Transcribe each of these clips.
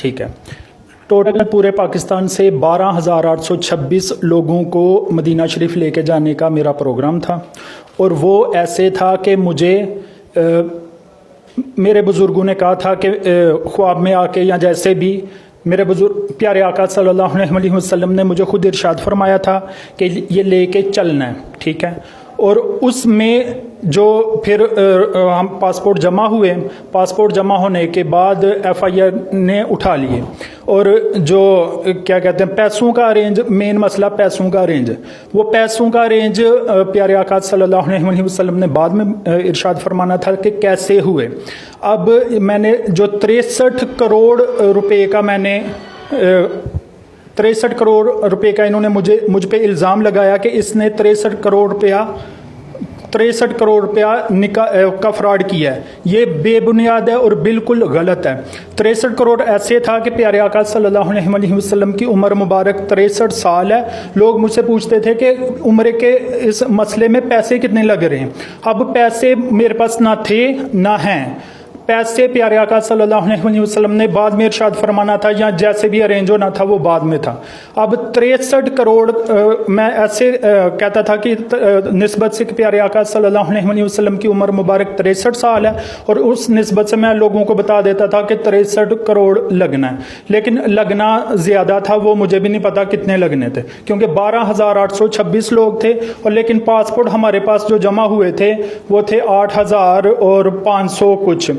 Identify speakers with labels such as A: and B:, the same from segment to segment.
A: ٹھیک ہے. ٹوٹل پورے پاکستان سے 12,826 لوگوں کو مدینہ شریف لے کے جانے کا میرا پروگرام تھا، اور وہ ایسے تھا کہ مجھے میرے بزرگوں نے کہا تھا کہ خواب میں آ کے یا جیسے بھی میرے بزرگ پیارے آقا صلی اللہ علیہ وسلم نے مجھے خود ارشاد فرمایا تھا کہ یہ لے کے چلنا ہے. ٹھیک ہے. اور اس میں جو پھر ہم پاسپورٹ جمع ہوئے، پاسپورٹ جمع ہونے کے بعد ایف آئی آر نے اٹھا لیے، اور جو کیا کہتے ہیں پیسوں کا ارینج، مین مسئلہ پیسوں کا ارینج، وہ پیسوں کا ارینج پیارے آقا صلی اللہ علیہ وسلم نے بعد میں ارشاد فرمانا تھا کہ کیسے ہوئے. اب میں نے جو 63 کروڑ روپے کا میں نے 63 کروڑ روپے کا انہوں نے مجھ پہ الزام لگایا کہ اس نے 63 کروڑ روپیہ کا فراڈ کیا ہے. یہ بے بنیاد ہے اور بالکل غلط ہے. 63 کروڑ ایسے تھا کہ پیارے آقا صلی اللہ علیہ وسلم کی عمر مبارک 63 سال ہے. لوگ مجھ سے پوچھتے تھے کہ عمر کے اس مسئلے میں پیسے کتنے لگ رہے ہیں. اب پیسے میرے پاس نہ تھے نہ ہیں. پیسے پیارے آقا صلی اللہ علیہ وسلم نے بعد میں ارشاد فرمانا تھا، یا جیسے بھی ارینج ہونا تھا وہ بعد میں تھا. اب 63 کروڑ میں ایسے کہتا تھا کہ نسبت سے کہ پیارے آقا صلی اللہ علیہ وسلم کی عمر مبارک 63 سال ہے، اور اس نسبت سے میں لوگوں کو بتا دیتا تھا کہ 63 کروڑ لگنا ہے. لیکن لگنا زیادہ تھا، وہ مجھے بھی نہیں پتا کتنے لگنے تھے، کیونکہ 12,826 لوگ تھے، اور لیکن پاسپورٹ ہمارے پاس جو جمع ہوئے تھے وہ تھے 8,500 کچھ،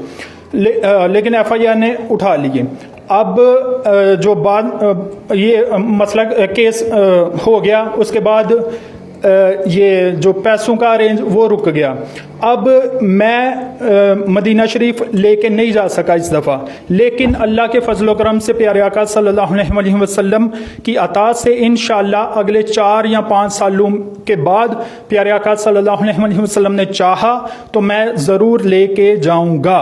A: لیکن ایف آئی آر نے اٹھا لیے. اب جو بعد یہ مسئلہ کیس ہو گیا، اس کے بعد یہ جو پیسوں کا ارینج وہ رک گیا. اب میں مدینہ شریف لے کے نہیں جا سکا اس دفعہ، لیکن اللہ کے فضل و کرم سے پیارے آقا صلی اللہ علیہ وسلم کی عطا سے انشاءاللہ اگلے 4 یا 5 سالوں کے بعد پیارے آقا صلی اللہ علیہ وسلم نے چاہا تو میں ضرور لے کے جاؤں گا.